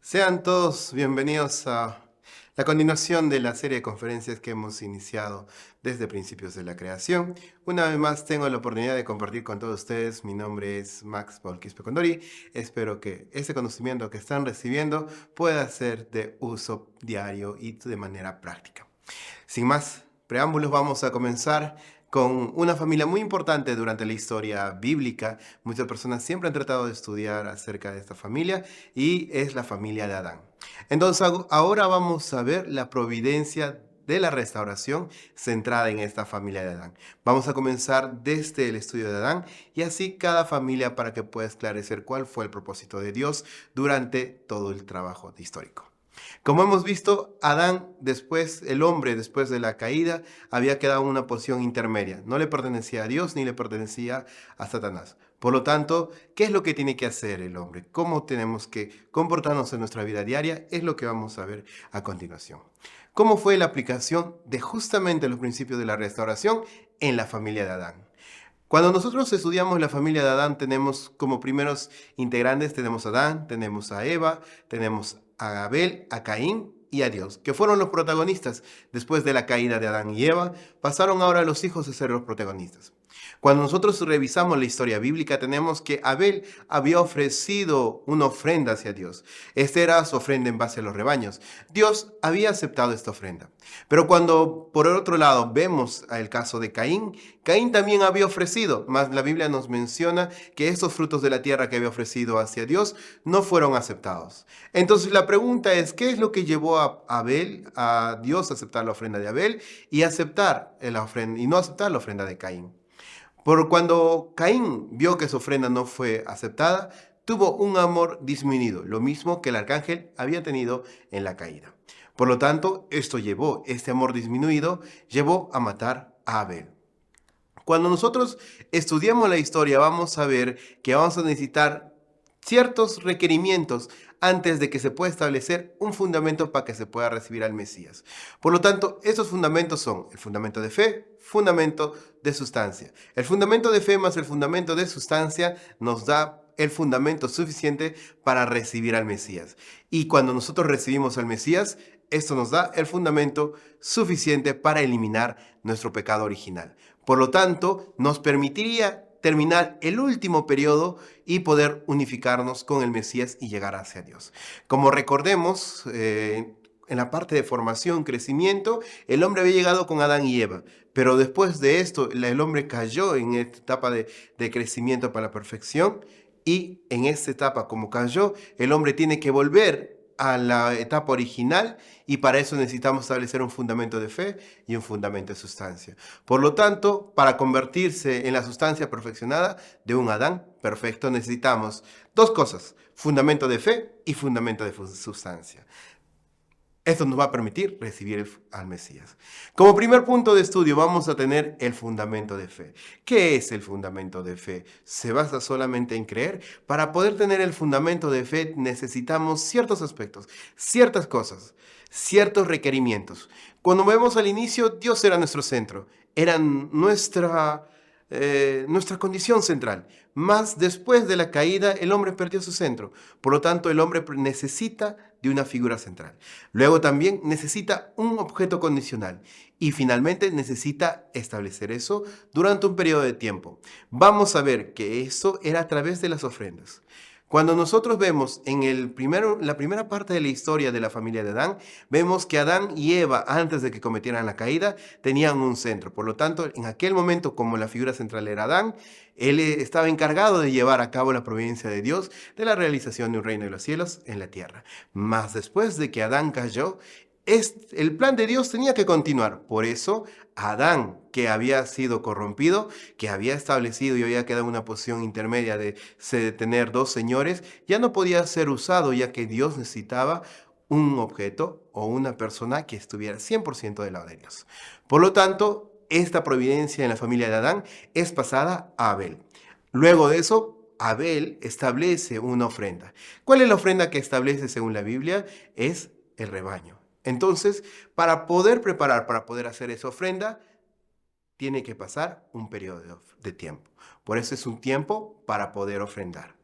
Sean todos bienvenidos a la continuación de la serie de conferencias que hemos iniciado desde principios de la creación. Una vez más tengo la oportunidad de compartir con todos ustedes. Mi nombre es Max Paul Quispe Condori. Espero que ese conocimiento que están recibiendo pueda ser de uso diario y de manera práctica. Sin más preámbulos, vamos a comenzar con una familia muy importante durante la historia bíblica. Muchas personas siempre han tratado de estudiar acerca de esta familia y es la familia de Adán. Entonces, ahora vamos a ver la providencia de la restauración centrada en esta familia de Adán. Vamos a comenzar desde el estudio de Adán y así cada familia para que pueda esclarecer cuál fue el propósito de Dios durante todo el trabajo histórico. Como hemos visto, Adán, el hombre después de la caída, había quedado en una posición intermedia. No le pertenecía a Dios ni le pertenecía a Satanás. Por lo tanto, ¿qué es lo que tiene que hacer el hombre? ¿Cómo tenemos que comportarnos en nuestra vida diaria? Es lo que vamos a ver a continuación. ¿Cómo fue la aplicación de justamente los principios de la restauración en la familia de Adán? Cuando nosotros estudiamos la familia de Adán, tenemos como primeros integrantes, tenemos a Adán, tenemos a Eva, tenemos a Abel, a Caín y a Dios, que fueron los protagonistas. Después de la caída de Adán y Eva, pasaron ahora los hijos a ser los protagonistas. Cuando nosotros revisamos la historia bíblica, tenemos que Abel había ofrecido una ofrenda hacia Dios. Esta era su ofrenda en base a los rebaños. Dios había aceptado esta ofrenda. Pero cuando por el otro lado vemos el caso de Caín, Caín también había ofrecido, mas la Biblia nos menciona que estos frutos de la tierra que había ofrecido hacia Dios no fueron aceptados. Entonces la pregunta es, ¿qué es lo que llevó a Dios a aceptar la ofrenda de Abel y aceptar la ofrenda y no aceptar la ofrenda de Caín? Por cuando Caín vio que su ofrenda no fue aceptada, tuvo un amor disminuido, lo mismo que el arcángel había tenido en la caída. Por lo tanto, este amor disminuido, llevó a matar a Abel. Cuando nosotros estudiamos la historia, vamos a ver que vamos a necesitar ciertos requerimientos antes de que se pueda establecer un fundamento para que se pueda recibir al Mesías. Por lo tanto, estos fundamentos son el fundamento de fe, fundamento de sustancia. El fundamento de fe más el fundamento de sustancia nos da el fundamento suficiente para recibir al Mesías. Y cuando nosotros recibimos al Mesías, esto nos da el fundamento suficiente para eliminar nuestro pecado original. Por lo tanto, nos permitiría terminar el último periodo y poder unificarnos con el Mesías y llegar hacia Dios. Como recordemos, en la parte de formación, crecimiento, el hombre había llegado con Adán y Eva, pero después de esto el hombre cayó en esta etapa de crecimiento para la perfección y en esta etapa como cayó, el hombre tiene que volver a la etapa original y para eso necesitamos establecer un fundamento de fe y un fundamento de sustancia. Por lo tanto, para convertirse en la sustancia perfeccionada de un Adán perfecto necesitamos dos cosas, fundamento de fe y fundamento de sustancia. Esto nos va a permitir recibir al Mesías. Como primer punto de estudio vamos a tener el fundamento de fe. ¿Qué es el fundamento de fe? ¿Se basa solamente en creer? Para poder tener el fundamento de fe necesitamos ciertos aspectos, ciertas cosas, ciertos requerimientos. Cuando vemos al inicio, Dios era nuestro centro, era nuestra condición central. Más después de la caída, el hombre perdió su centro. Por lo tanto, el hombre necesita de una figura central. Luego también necesita un objeto condicional. Y finalmente necesita establecer eso durante un periodo de tiempo. Vamos a ver que eso era a través de las ofrendas. Cuando nosotros vemos en la primera parte de la historia de la familia de Adán, vemos que Adán y Eva, antes de que cometieran la caída, tenían un centro. Por lo tanto, en aquel momento, como la figura central era Adán, él estaba encargado de llevar a cabo la providencia de Dios de la realización de un reino de los cielos en la tierra. Mas después de que Adán cayó, el plan de Dios tenía que continuar. Por eso, Adán, que había sido corrompido, que había establecido y había quedado en una posición intermedia de tener dos señores, ya no podía ser usado, ya que Dios necesitaba un objeto o una persona que estuviera 100% del lado de Dios. Por lo tanto, esta providencia en la familia de Adán es pasada a Abel. Luego de eso, Abel establece una ofrenda. ¿Cuál es la ofrenda que establece según la Biblia? Es el rebaño. Entonces, para poder hacer esa ofrenda, tiene que pasar un periodo de tiempo. Por eso es un tiempo para poder ofrendar.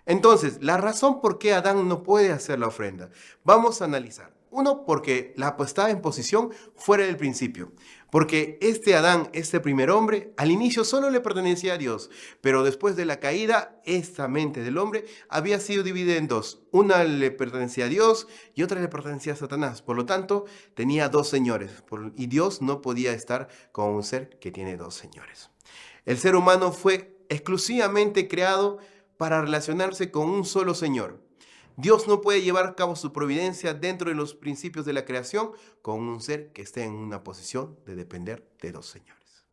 Entonces, la razón por qué Adán no puede hacer la ofrenda, vamos a analizar. Uno, porque la estaba en posición fuera del principio. Porque este Adán, este primer hombre, al inicio solo le pertenecía a Dios, pero después de la caída, esta mente del hombre había sido dividida en dos. Una le pertenecía a Dios y otra le pertenecía a Satanás. Por lo tanto, tenía dos señores. Y Dios no podía estar con un ser que tiene dos señores. El ser humano fue exclusivamente creado para relacionarse con un solo Señor. Dios no puede llevar a cabo su providencia dentro de los principios de la creación con un ser que esté en una posición de depender de dos señores.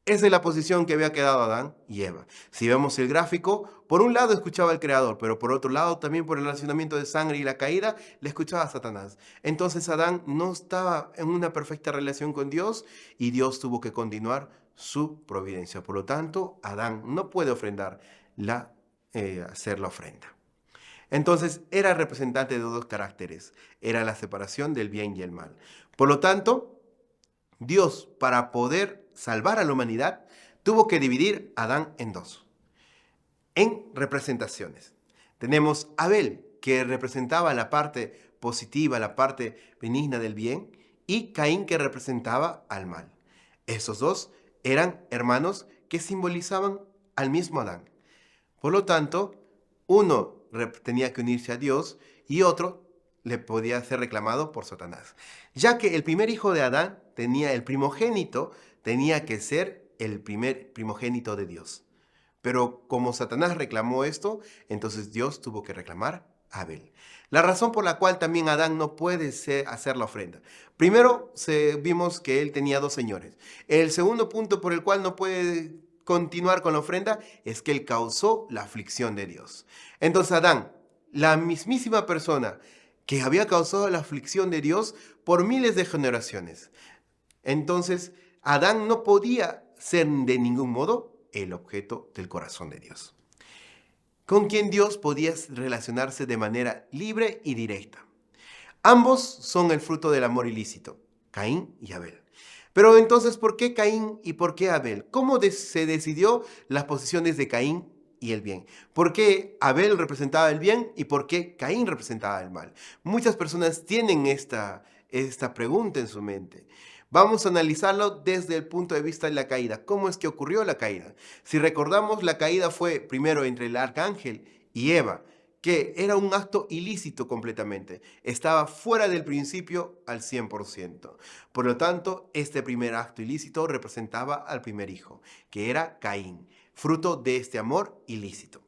Esa es la posición que había quedado Adán y Eva. Si vemos el gráfico, por un lado escuchaba al Creador, pero por otro lado, también por el relacionamiento de sangre y la caída, le escuchaba a Satanás. Entonces Adán no estaba en una perfecta relación con Dios y Dios tuvo que continuar su providencia. Por lo tanto, Adán no puede hacer la ofrenda. Entonces era representante de dos caracteres. Era la separación del bien y el mal. Por lo tanto, Dios, para poder salvar a la humanidad, tuvo que dividir a Adán en dos, en representaciones. Tenemos a Abel, que representaba la parte positiva, la parte benigna del bien, y Caín, que representaba al mal. Esos dos eran hermanos que simbolizaban al mismo Adán. Por lo tanto, uno tenía que unirse a Dios y otro le podía ser reclamado por Satanás. Ya que el primer hijo de Adán tenía el primogénito, tenía que ser el primer primogénito de Dios. Pero como Satanás reclamó esto, entonces Dios tuvo que reclamar a Abel. La razón por la cual también Adán no puede hacer la ofrenda. Primero, vimos que él tenía dos señores. El segundo punto por el cual no puede continuar con la ofrenda es que él causó la aflicción de Dios. Entonces Adán, la mismísima persona que había causado la aflicción de Dios por miles de generaciones. Entonces Adán no podía ser de ningún modo el objeto del corazón de Dios, con quien Dios podía relacionarse de manera libre y directa. Ambos son el fruto del amor ilícito, Caín y Abel. Pero entonces, ¿por qué Caín y por qué Abel? ¿Cómo se decidió las posiciones de Caín y el bien? ¿Por qué Abel representaba el bien y por qué Caín representaba el mal? Muchas personas tienen esta pregunta en su mente. Vamos a analizarlo desde el punto de vista de la caída. ¿Cómo es que ocurrió la caída? Si recordamos, la caída fue primero entre el arcángel y Eva, que era un acto ilícito completamente. Estaba fuera del principio al 100%. Por lo tanto, este primer acto ilícito representaba al primer hijo, que era Caín, fruto de este amor ilícito.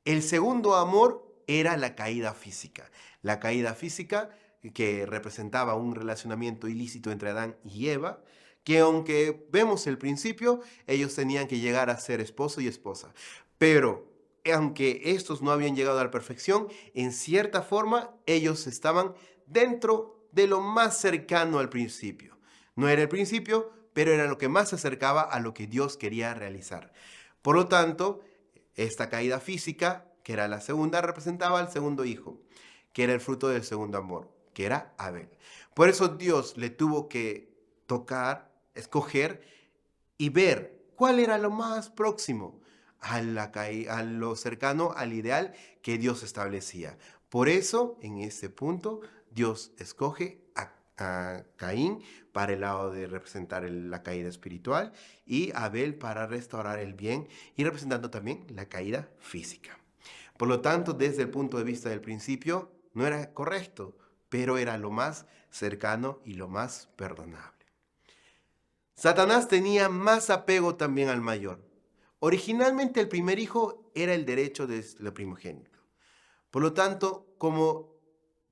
El segundo amor era la caída física. La caída física que representaba un relacionamiento ilícito entre Adán y Eva, que aunque vemos el principio, ellos tenían que llegar a ser esposo y esposa. Pero aunque estos no habían llegado a la perfección, en cierta forma ellos estaban dentro de lo más cercano al principio. No era el principio, pero era lo que más se acercaba a lo que Dios quería realizar. Por lo tanto, esta caída física, que era la segunda, representaba al segundo hijo, que era el fruto del segundo amor, que era Abel. Por eso Dios le tuvo que tocar, escoger y ver cuál era lo más próximo a lo cercano al ideal que Dios establecía. Por eso, en este punto, Dios escoge a Caín para el lado de representar la caída espiritual y Abel para restaurar el bien y representando también la caída física. Por lo tanto, desde el punto de vista del principio, no era correcto, pero era lo más cercano y lo más perdonable. Satanás tenía más apego también al mayor. Originalmente el primer hijo era el derecho de lo primogénito. Por lo tanto, como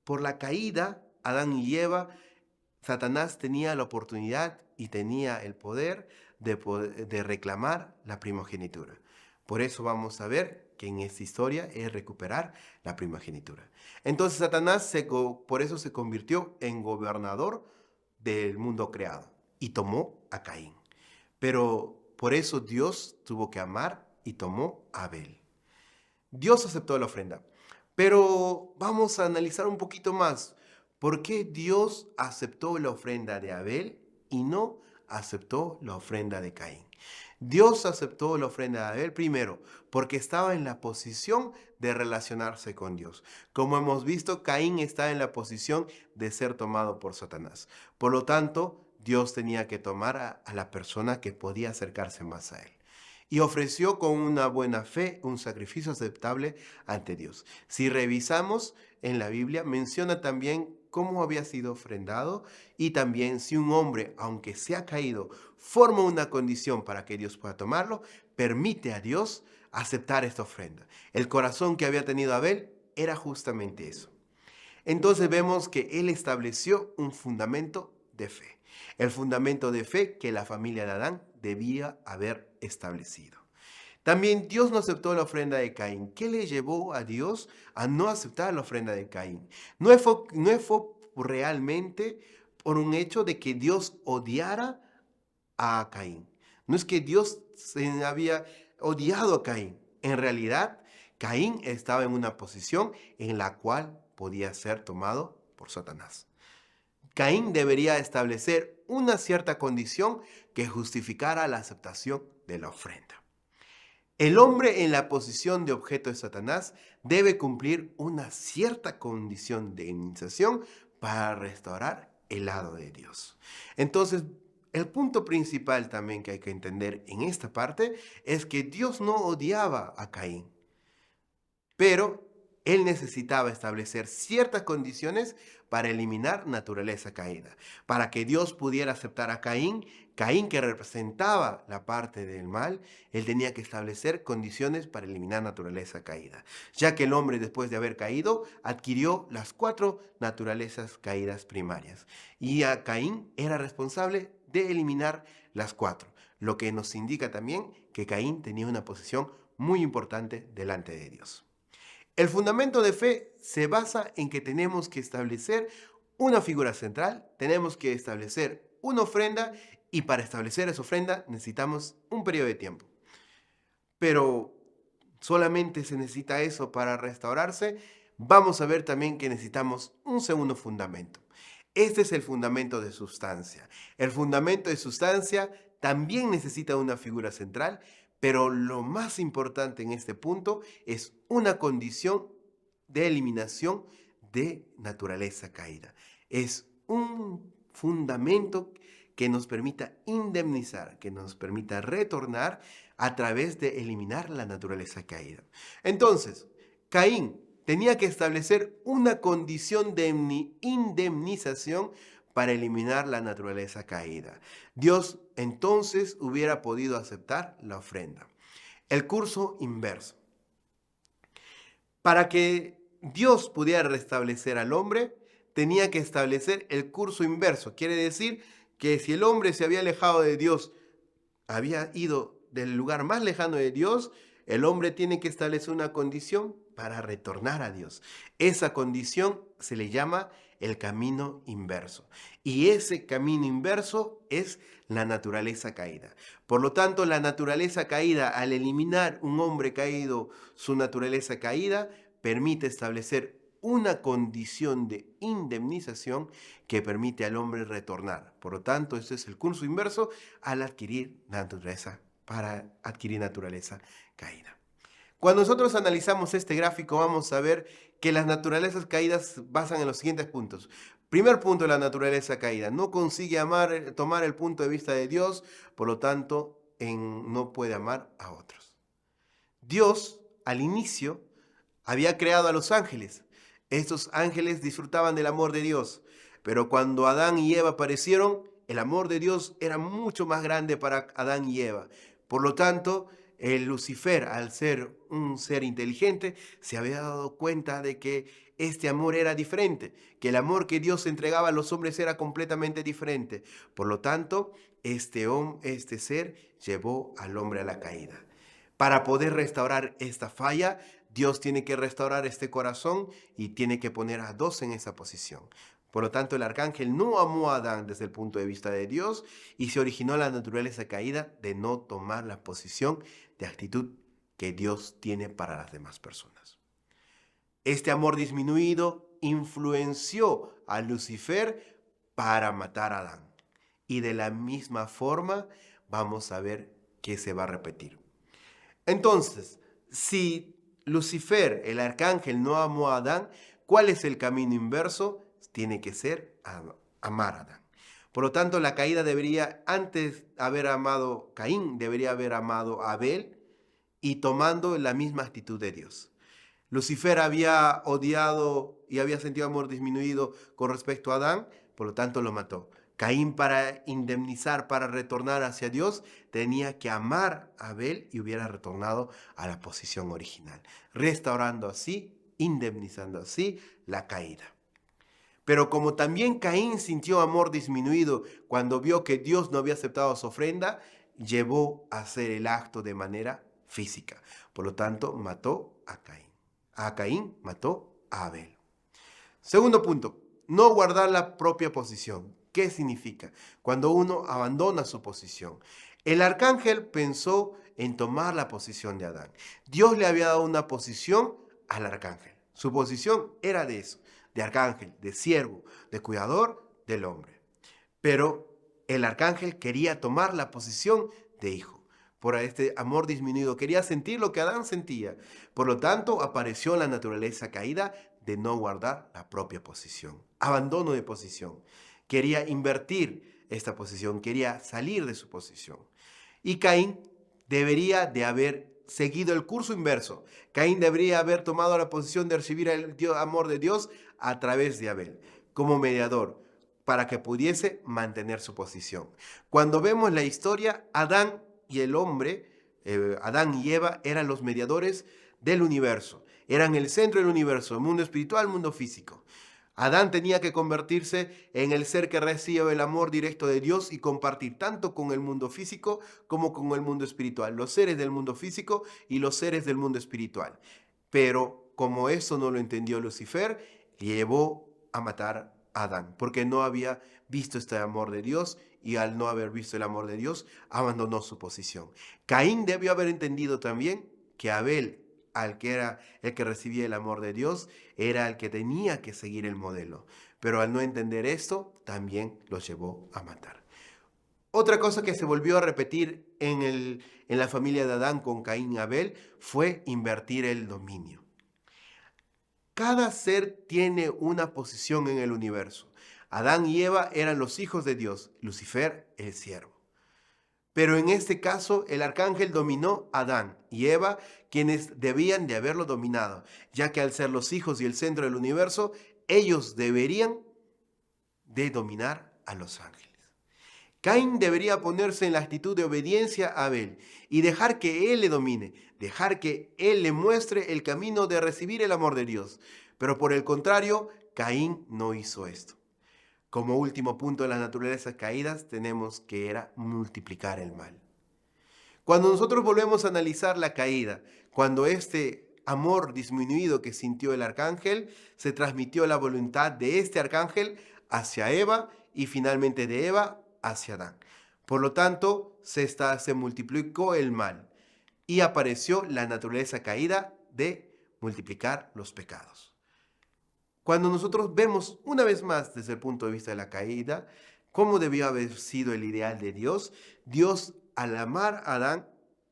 por la caída, Adán y Eva, Satanás tenía la oportunidad y tenía el poder de reclamar la primogenitura. Por eso vamos a ver que en esta historia es recuperar la primogenitura. Entonces Satanás por eso se convirtió en gobernador del mundo creado y tomó a Caín. Pero por eso Dios tuvo que amar y tomó a Abel. Dios aceptó la ofrenda. Pero vamos a analizar un poquito más. ¿Por qué Dios aceptó la ofrenda de Abel y no aceptó la ofrenda de Caín? Dios aceptó la ofrenda de Abel primero porque estaba en la posición de relacionarse con Dios. Como hemos visto, Caín está en la posición de ser tomado por Satanás. Por lo tanto, Dios tenía que tomar a la persona que podía acercarse más a él. Y ofreció con una buena fe un sacrificio aceptable ante Dios. Si revisamos en la Biblia, menciona también cómo había sido ofrendado y también si un hombre, aunque se ha caído, forma una condición para que Dios pueda tomarlo, permite a Dios aceptar esta ofrenda. El corazón que había tenido Abel era justamente eso. Entonces vemos que él estableció un fundamento de fe. El fundamento de fe que la familia de Adán debía haber establecido. También Dios no aceptó la ofrenda de Caín. ¿Qué le llevó a Dios a no aceptar la ofrenda de Caín? No fue realmente por un hecho de que Dios odiara a Caín. No es que Dios se había odiado a Caín. En realidad, Caín estaba en una posición en la cual podía ser tomado por Satanás. Caín debería establecer una cierta condición que justificara la aceptación de la ofrenda. El hombre en la posición de objeto de Satanás debe cumplir una cierta condición de iniciación para restaurar el lado de Dios. Entonces, el punto principal también que hay que entender en esta parte es que Dios no odiaba a Caín, pero él necesitaba establecer ciertas condiciones para eliminar naturaleza caída. Para que Dios pudiera aceptar a Caín, Caín que representaba la parte del mal, él tenía que establecer condiciones para eliminar naturaleza caída. Ya que el hombre después de haber caído adquirió las 4 naturalezas caídas primarias. Y a Caín era responsable de eliminar las 4. Lo que nos indica también que Caín tenía una posición muy importante delante de Dios. El fundamento de fe se basa en que tenemos que establecer una figura central, tenemos que establecer una ofrenda y para establecer esa ofrenda necesitamos un periodo de tiempo. Pero solamente se necesita eso para restaurarse. Vamos a ver también que necesitamos un segundo fundamento. Este es el fundamento de sustancia. El fundamento de sustancia también necesita una figura central, pero lo más importante en este punto es una condición de eliminación de naturaleza caída. Es un fundamento que nos permita indemnizar, que nos permita retornar a través de eliminar la naturaleza caída. Entonces, Caín tenía que establecer una condición de indemnización para eliminar la naturaleza caída. Dios entonces hubiera podido aceptar la ofrenda. El curso inverso. Para que Dios pudiera restablecer al hombre, tenía que establecer el curso inverso. Quiere decir que si el hombre se había alejado de Dios, había ido del lugar más lejano de Dios, el hombre tiene que establecer una condición para retornar a Dios. Esa condición se le llama el camino inverso. Y ese camino inverso es la naturaleza caída. Por lo tanto, la naturaleza caída, al eliminar un hombre caído, su naturaleza caída, permite establecer una condición de indemnización que permite al hombre retornar. Por lo tanto, este es el curso inverso al adquirir naturaleza, para adquirir naturaleza caída. Cuando nosotros analizamos este gráfico, vamos a ver que las naturalezas caídas basan en los siguientes puntos. Primer punto de la naturaleza caída, no consigue tomar el punto de vista de Dios, por lo tanto, no puede amar a otros. Dios, al inicio, había creado a los ángeles. Estos ángeles disfrutaban del amor de Dios, pero cuando Adán y Eva aparecieron, el amor de Dios era mucho más grande para Adán y Eva. Por lo tanto, el Lucifer, al ser un ser inteligente, se había dado cuenta de que este amor era diferente, que el amor que Dios entregaba a los hombres era completamente diferente. Por lo tanto, este ser llevó al hombre a la caída. Para poder restaurar esta falla, Dios tiene que restaurar este corazón y tiene que poner a 2 en esa posición. Por lo tanto, el arcángel no amó a Adán desde el punto de vista de Dios y se originó la naturaleza caída de no tomar la posición de actitud que Dios tiene para las demás personas. Este amor disminuido influenció a Lucifer para matar a Adán. Y de la misma forma vamos a ver que se va a repetir. Entonces, si Lucifer, el arcángel, no amó a Adán, ¿cuál es el camino inverso? Tiene que ser amar a Adán. Por lo tanto, la caída debería, antes de haber amado Caín, debería haber amado a Abel y tomando la misma actitud de Dios. Lucifer había odiado y había sentido amor disminuido con respecto a Adán, por lo tanto lo mató. Caín, para indemnizar, para retornar hacia Dios, tenía que amar a Abel y hubiera retornado a la posición original, restaurando así, indemnizando así la caída. Pero como también Caín sintió amor disminuido cuando vio que Dios no había aceptado su ofrenda, llevó a hacer el acto de manera física. Por lo tanto, mató a Caín. A Caín mató a Abel. Segundo punto, no guardar la propia posición. ¿Qué significa? Cuando uno abandona su posición. El arcángel pensó en tomar la posición de Adán. Dios le había dado una posición al arcángel. Su posición era de eso, de arcángel, de siervo, de cuidador del hombre. Pero el arcángel quería tomar la posición de hijo. Por este amor disminuido, quería sentir lo que Adán sentía. Por lo tanto, apareció la naturaleza caída de no guardar la propia posición. Abandono de posición. Quería invertir esta posición, quería salir de su posición. Y Caín debería de haber seguido el curso inverso. Caín debería haber tomado la posición de recibir el amor de Dios a través de Abel, como mediador, para que pudiese mantener su posición. Cuando vemos la historia, Adán y el hombre, Adán y Eva, eran los mediadores del universo. Eran el centro del universo, el mundo espiritual, el mundo físico. Adán tenía que convertirse en el ser que recibe el amor directo de Dios y compartir tanto con el mundo físico como con el mundo espiritual, los seres del mundo físico y los seres del mundo espiritual. Pero como eso no lo entendió Lucifer, llevó a matar a Adán, porque no había visto este amor de Dios y al no haber visto el amor de Dios, abandonó su posición. Caín debió haber entendido también que Abel, al que era el que recibía el amor de Dios, era el que tenía que seguir el modelo. Pero al no entender esto, también los llevó a matar. Otra cosa que se volvió a repetir en la familia de Adán con Caín y Abel fue invertir el dominio. Cada ser tiene una posición en el universo. Adán y Eva eran los hijos de Dios, Lucifer el siervo. Pero en este caso el arcángel dominó a Adán y Eva, quienes debían de haberlo dominado, ya que al ser los hijos y el centro del universo, ellos deberían de dominar a los ángeles. Caín debería ponerse en la actitud de obediencia a Abel y dejar que él le domine, dejar que él le muestre el camino de recibir el amor de Dios. Pero por el contrario, Caín no hizo esto. Como último punto de las naturalezas caídas, tenemos que era multiplicar el mal. Cuando nosotros volvemos a analizar la caída, cuando este amor disminuido que sintió el arcángel, se transmitió la voluntad de este arcángel hacia Eva y finalmente de Eva hacia Adán. Por lo tanto, se multiplicó el mal y apareció la naturaleza caída de multiplicar los pecados. Cuando nosotros vemos una vez más desde el punto de vista de la caída, cómo debió haber sido el ideal de Dios, Dios al amar a Adán,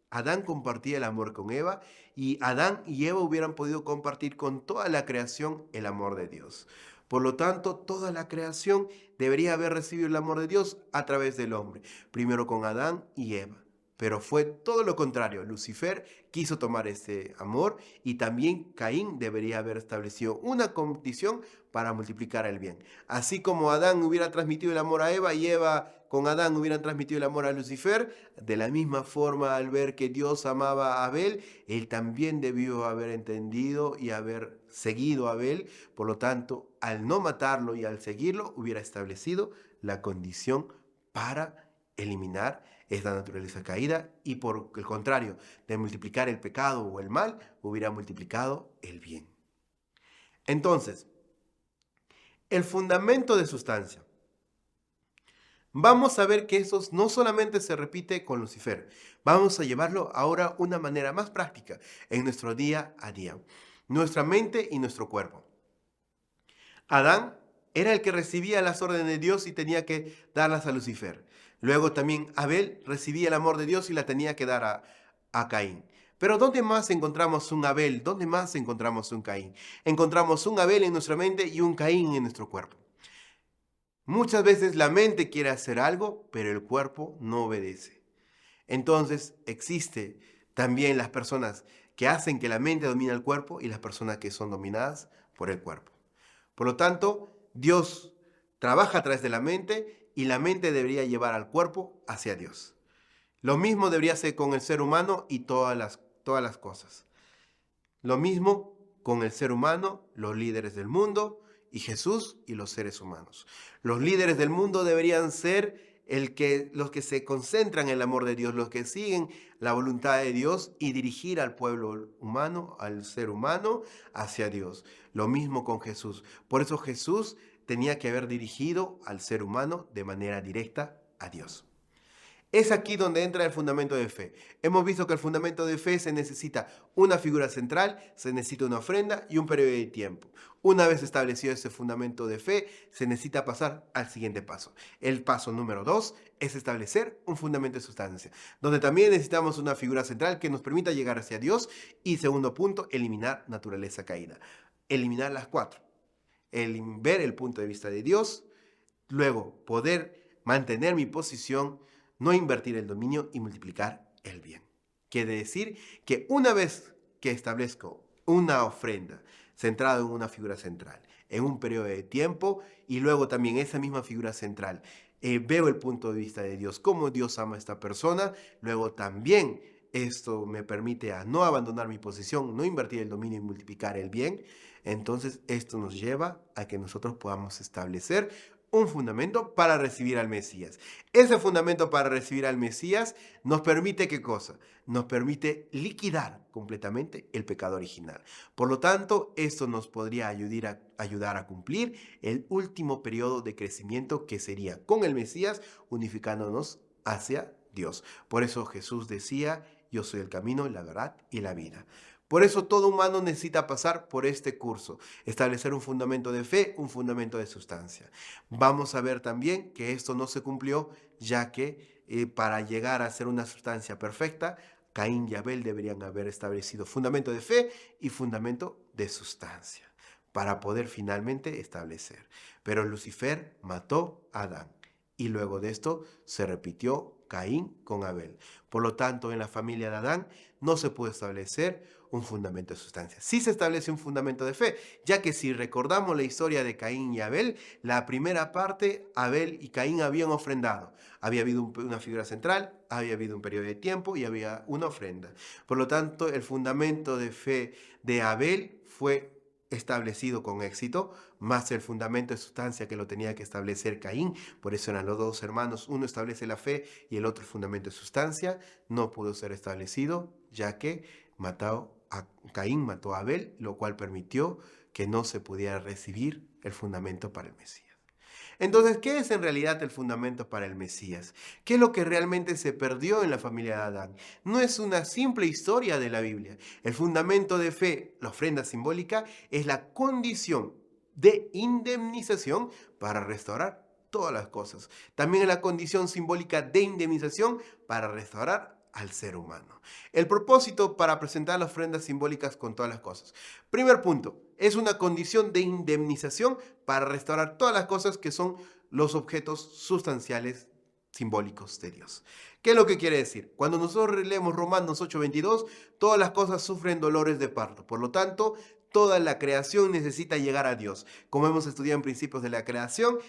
Adán compartía el amor con Eva y Adán y Eva hubieran podido compartir con toda la creación el amor de Dios. Por lo tanto, toda la creación debería haber recibido el amor de Dios a través del hombre, primero con Adán y Eva. Pero fue todo lo contrario. Lucifer quiso tomar ese amor y también Caín debería haber establecido una condición para multiplicar el bien. Así como Adán hubiera transmitido el amor a Eva y Eva con Adán hubieran transmitido el amor a Lucifer, de la misma forma al ver que Dios amaba a Abel, él también debió haber entendido y haber seguido a Abel. Por lo tanto, al no matarlo y al seguirlo, hubiera establecido la condición para eliminar esta naturaleza caída y por el contrario, de multiplicar el pecado o el mal, hubiera multiplicado el bien. Entonces, el fundamento de sustancia. Vamos a ver que eso no solamente se repite con Lucifer, vamos a llevarlo ahora a una manera más práctica en nuestro día a día, nuestra mente y nuestro cuerpo. Adán era el que recibía las órdenes de Dios y tenía que darlas a Lucifer. Luego también Abel recibía el amor de Dios y la tenía que dar a Caín. Pero ¿dónde más encontramos un Abel? ¿Dónde más encontramos un Caín? Encontramos un Abel en nuestra mente y un Caín en nuestro cuerpo. Muchas veces la mente quiere hacer algo, pero el cuerpo no obedece. Entonces existe también las personas que hacen que la mente domine el cuerpo y las personas que son dominadas por el cuerpo. Por lo tanto, Dios trabaja a través de la mente y la mente debería llevar al cuerpo hacia Dios. Lo mismo debería ser con el ser humano y todas las cosas. Lo mismo con el ser humano, los líderes del mundo y Jesús y los seres humanos. Los líderes del mundo deberían ser los que se concentran en el amor de Dios, los que siguen la voluntad de Dios y dirigir al pueblo humano, al ser humano, hacia Dios. Lo mismo con Jesús. Por eso Jesús tenía que haber dirigido al ser humano de manera directa a Dios. Es aquí donde entra el fundamento de fe. Hemos visto que el fundamento de fe se necesita una figura central, se necesita una ofrenda y un periodo de tiempo. Una vez establecido ese fundamento de fe, se necesita pasar al siguiente paso. El paso número 2 es establecer un fundamento de sustancia, donde también necesitamos una figura central que nos permita llegar hacia Dios. Y segundo punto, eliminar naturaleza caída. Eliminar las cuatro. Ver el punto de vista de Dios, luego poder mantener mi posición, no invertir el dominio y multiplicar el bien. Quiere decir que una vez que establezco una ofrenda centrada en una figura central, en un periodo de tiempo, y luego también esa misma figura central, veo el punto de vista de Dios, cómo Dios ama a esta persona, luego también esto me permite a no abandonar mi posición, no invertir el dominio y multiplicar el bien. Entonces esto nos lleva a que nosotros podamos establecer un fundamento para recibir al Mesías. Ese fundamento para recibir al Mesías nos permite, ¿qué cosa? Nos permite liquidar completamente el pecado original. Por lo tanto, esto nos podría ayudar a cumplir el último periodo de crecimiento que sería con el Mesías, unificándonos hacia Dios. Por eso Jesús decía: yo soy el camino, la verdad y la vida. Por eso todo humano necesita pasar por este curso, establecer un fundamento de fe, un fundamento de sustancia. Vamos a ver también que esto no se cumplió, ya que para llegar a ser una sustancia perfecta, Caín y Abel deberían haber establecido fundamento de fe y fundamento de sustancia, para poder finalmente establecer. Pero Lucifer mató a Adán. Y luego de esto se repitió Caín con Abel. Por lo tanto, en la familia de Adán no se puede establecer un fundamento de sustancia. Sí se establece un fundamento de fe, ya que si recordamos la historia de Caín y Abel, la primera parte, Abel y Caín habían ofrendado. Había habido una figura central, había habido un periodo de tiempo y había una ofrenda. Por lo tanto, el fundamento de fe de Abel fue establecido con éxito, más el fundamento de sustancia que lo tenía que establecer Caín. Por eso eran los dos hermanos, uno establece la fe y el otro el fundamento de sustancia. No pudo ser establecido, ya que Caín mató a Abel, lo cual permitió que no se pudiera recibir el fundamento para el Mesías. Entonces, ¿qué es en realidad el fundamento para el Mesías? ¿Qué es lo que realmente se perdió en la familia de Adán? No es una simple historia de la Biblia. El fundamento de fe, la ofrenda simbólica, es la condición de indemnización para restaurar todas las cosas. También es la condición simbólica de indemnización para restaurar al ser humano. El propósito para presentar las ofrendas simbólicas con todas las cosas. Primer punto, es una condición de indemnización para restaurar todas las cosas que son los objetos sustanciales simbólicos de Dios. ¿Qué es lo que quiere decir? Cuando nosotros leemos Romanos 8:22, todas las cosas sufren dolores de parto. Por lo tanto, toda la creación necesita llegar a Dios. Como hemos estudiado en principios de la creación,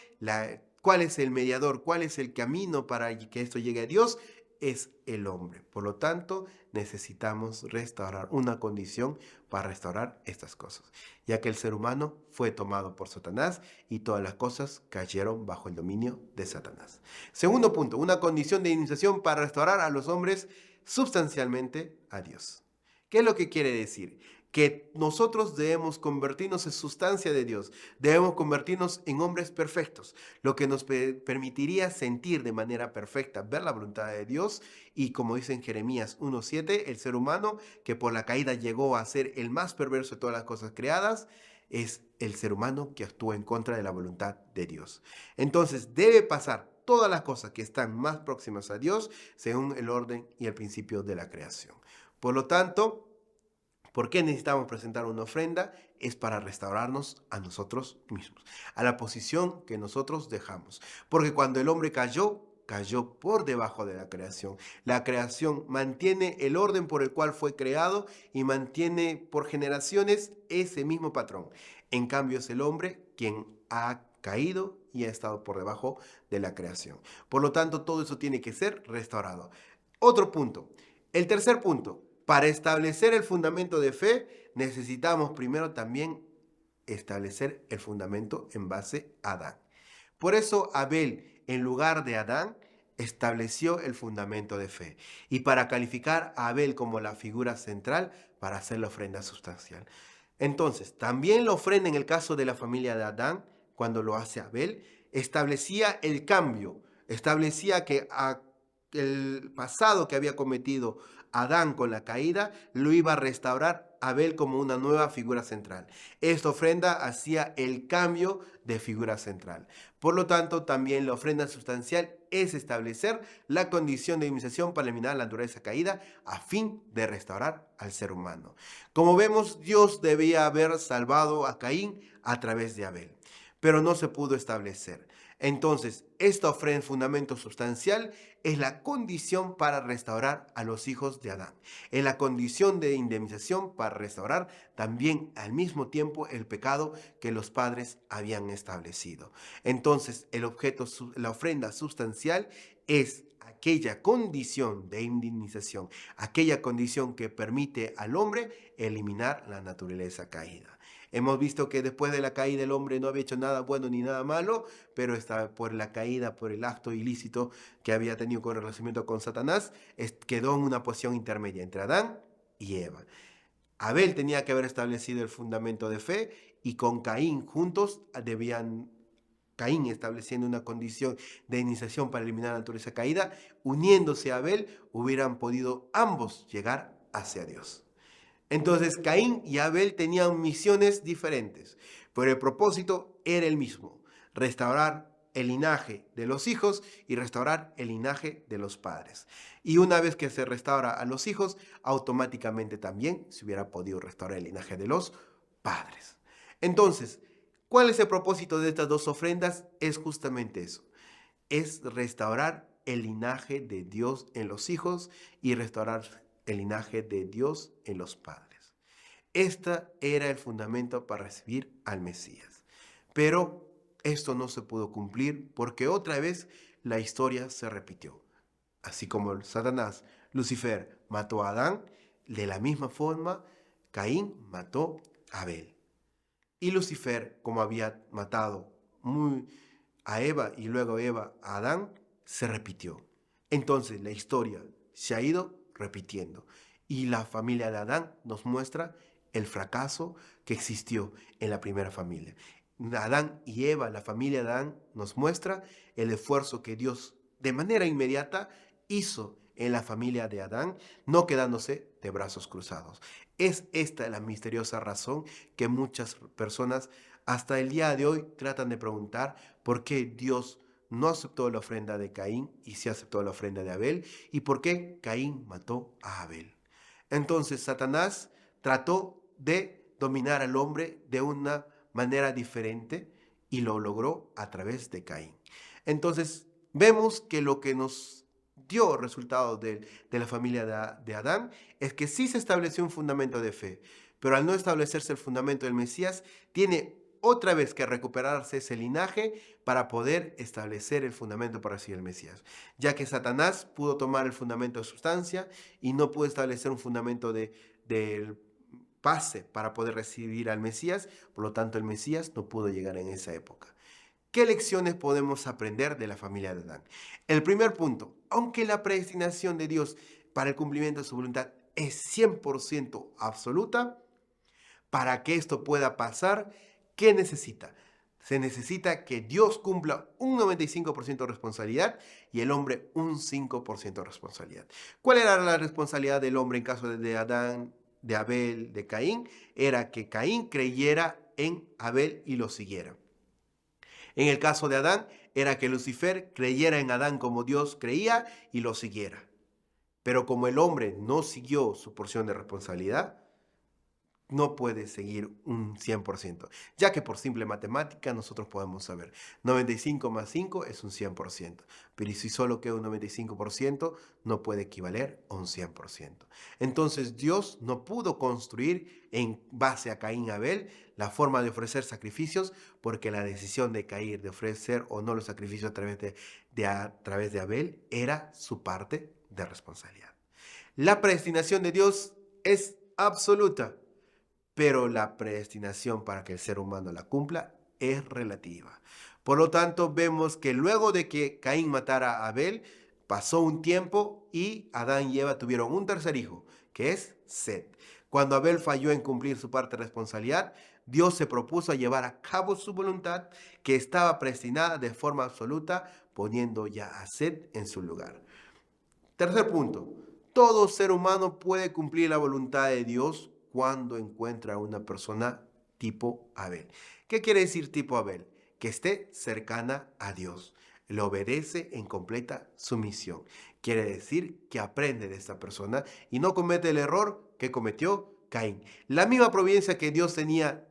¿cuál es el mediador? ¿Cuál es el camino para que esto llegue a Dios? Es el hombre. Por lo tanto, necesitamos restaurar una condición para restaurar estas cosas, ya que el ser humano fue tomado por Satanás y todas las cosas cayeron bajo el dominio de Satanás. Segundo punto, una condición de iniciación para restaurar a los hombres sustancialmente a Dios. ¿Qué es lo que quiere decir? Que nosotros debemos convertirnos en sustancia de Dios, debemos convertirnos en hombres perfectos, lo que nos permitiría sentir de manera perfecta, ver la voluntad de Dios. Y como dice en Jeremías 1:7, el ser humano que por la caída llegó a ser el más perverso de todas las cosas creadas, es el ser humano que actúa en contra de la voluntad de Dios. Entonces debe pasar todas las cosas que están más próximas a Dios según el orden y el principio de la creación. Por lo tanto, ¿por qué necesitamos presentar una ofrenda? Es para restaurarnos a nosotros mismos, a la posición que nosotros dejamos. Porque cuando el hombre cayó, cayó por debajo de la creación. La creación mantiene el orden por el cual fue creado y mantiene por generaciones ese mismo patrón. En cambio es el hombre quien ha caído y ha estado por debajo de la creación. Por lo tanto, todo eso tiene que ser restaurado. Otro punto. El tercer punto. Para establecer el fundamento de fe, necesitamos primero también establecer el fundamento en base a Adán. Por eso Abel, en lugar de Adán, estableció el fundamento de fe. Y para calificar a Abel como la figura central, para hacer la ofrenda sustancial. Entonces, también la ofrenda en el caso de la familia de Adán, cuando lo hace Abel, establecía el cambio, establecía que el pasado que había cometido Adán con la caída, lo iba a restaurar Abel como una nueva figura central. Esta ofrenda hacía el cambio de figura central. Por lo tanto, también la ofrenda sustancial es establecer la condición de iniciación para eliminar la naturaleza caída a fin de restaurar al ser humano. Como vemos, Dios debía haber salvado a Caín a través de Abel, pero no se pudo establecer. Entonces, esta ofrenda, fundamento sustancial, es la condición para restaurar a los hijos de Adán. Es la condición de indemnización para restaurar también al mismo tiempo el pecado que los padres habían establecido. Entonces, el objeto, la ofrenda sustancial es aquella condición de indemnización, aquella condición que permite al hombre eliminar la naturaleza caída. Hemos visto que después de la caída el hombre no había hecho nada bueno ni nada malo, pero por la caída, por el acto ilícito que había tenido con relacionamiento con Satanás, quedó en una posición intermedia entre Adán y Eva. Abel tenía que haber establecido el fundamento de fe y con Caín juntos Caín estableciendo una condición de iniciación para eliminar la naturaleza caída, uniéndose a Abel, hubieran podido ambos llegar hacia Dios. Entonces Caín y Abel tenían misiones diferentes, pero el propósito era el mismo: restaurar el linaje de los hijos y restaurar el linaje de los padres. Y una vez que se restaura a los hijos, automáticamente también se hubiera podido restaurar el linaje de los padres. Entonces, ¿cuál es el propósito de estas dos ofrendas? Es justamente eso: es restaurar el linaje de Dios en los hijos y restaurar el linaje de Dios en los padres. Este era el fundamento para recibir al Mesías. Pero esto no se pudo cumplir porque otra vez la historia se repitió. Así como Satanás, Lucifer, mató a Adán, de la misma forma Caín mató a Abel. Y Lucifer, como había matado a Eva y luego Eva a Adán, se repitió. Entonces la historia se ha ido repitiendo y la familia de Adán nos muestra el fracaso que existió en la primera familia. Adán y Eva, la familia de Adán, nos muestra el esfuerzo que Dios de manera inmediata hizo en la familia de Adán, no quedándose de brazos cruzados. Es esta la misteriosa razón que muchas personas hasta el día de hoy tratan de preguntar por qué Dios no aceptó la ofrenda de Caín y sí aceptó la ofrenda de Abel, y por qué Caín mató a Abel. Entonces Satanás trató de dominar al hombre de una manera diferente y lo logró a través de Caín. Entonces vemos que lo que nos dio resultado de la familia de Adán es que sí se estableció un fundamento de fe, pero al no establecerse el fundamento del Mesías, tiene otra vez que recuperarse ese linaje para poder establecer el fundamento para recibir el Mesías, ya que Satanás pudo tomar el fundamento de sustancia y no pudo establecer un fundamento del pase para poder recibir al Mesías. Por lo tanto, el Mesías no pudo llegar en esa época. ¿Qué lecciones podemos aprender de la familia de Adán? El primer punto: aunque la predestinación de Dios para el cumplimiento de su voluntad es 100% absoluta, para que esto pueda pasar, ¿qué necesita? Se necesita que Dios cumpla un 95% de responsabilidad y el hombre un 5% de responsabilidad. ¿Cuál era la responsabilidad del hombre en caso de Adán, de Abel, de Caín? Era que Caín creyera en Abel y lo siguiera. En el caso de Adán, era que Lucifer creyera en Adán como Dios creía y lo siguiera. Pero como el hombre no siguió su porción de responsabilidad, no puede seguir un 100%, ya que por simple matemática nosotros podemos saber 95 más 5 es un 100%, pero si solo queda un 95% no puede equivaler a un 100%. Entonces Dios no pudo construir en base a Caín y Abel la forma de ofrecer sacrificios, porque la decisión de Caín de ofrecer o no los sacrificios a través de Abel era su parte de responsabilidad. La predestinación de Dios es absoluta, pero la predestinación para que el ser humano la cumpla es relativa. Por lo tanto, vemos que luego de que Caín matara a Abel, pasó un tiempo y Adán y Eva tuvieron un tercer hijo, que es Set. Cuando Abel falló en cumplir su parte de responsabilidad, Dios se propuso a llevar a cabo su voluntad, que estaba predestinada de forma absoluta, poniendo ya a Set en su lugar. Tercer punto, todo ser humano puede cumplir la voluntad de Dios cuando encuentra a una persona tipo Abel. ¿Qué quiere decir tipo Abel? Que esté cercana a Dios, le obedece en completa sumisión. Quiere decir que aprende de esta persona y no comete el error que cometió Caín. La misma providencia que Dios tenía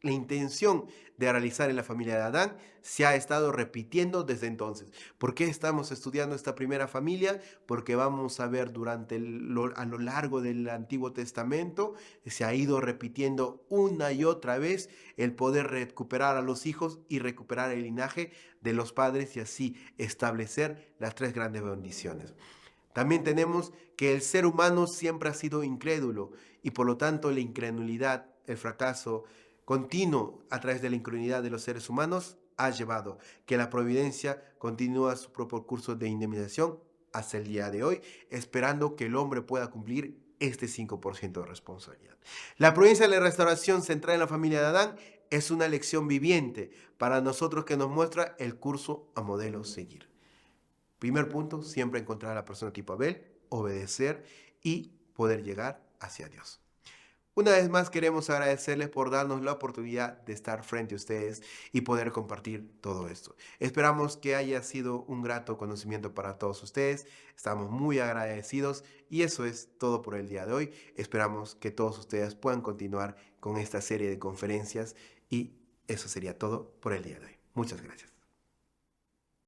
la intención de realizar en la familia de Adán se ha estado repitiendo desde entonces. ¿Por qué estamos estudiando esta primera familia? Porque vamos a ver a lo largo del Antiguo Testamento se ha ido repitiendo una y otra vez el poder recuperar a los hijos y recuperar el linaje de los padres y así establecer las tres grandes bendiciones. También tenemos que el ser humano siempre ha sido incrédulo y por lo tanto la incredulidad, el fracaso continuo a través de la incredulidad de los seres humanos ha llevado que la providencia continúa su propio curso de indemnización hasta el día de hoy, esperando que el hombre pueda cumplir este 5% de responsabilidad. La providencia de la restauración centrada en la familia de Adán es una lección viviente para nosotros que nos muestra el curso a modelo seguir. Primer punto, siempre encontrar a la persona tipo Abel, obedecer y poder llegar hacia Dios. Una vez más queremos agradecerles por darnos la oportunidad de estar frente a ustedes y poder compartir todo esto. Esperamos que haya sido un grato conocimiento para todos ustedes. Estamos muy agradecidos y eso es todo por el día de hoy. Esperamos que todos ustedes puedan continuar con esta serie de conferencias y eso sería todo por el día de hoy. Muchas gracias.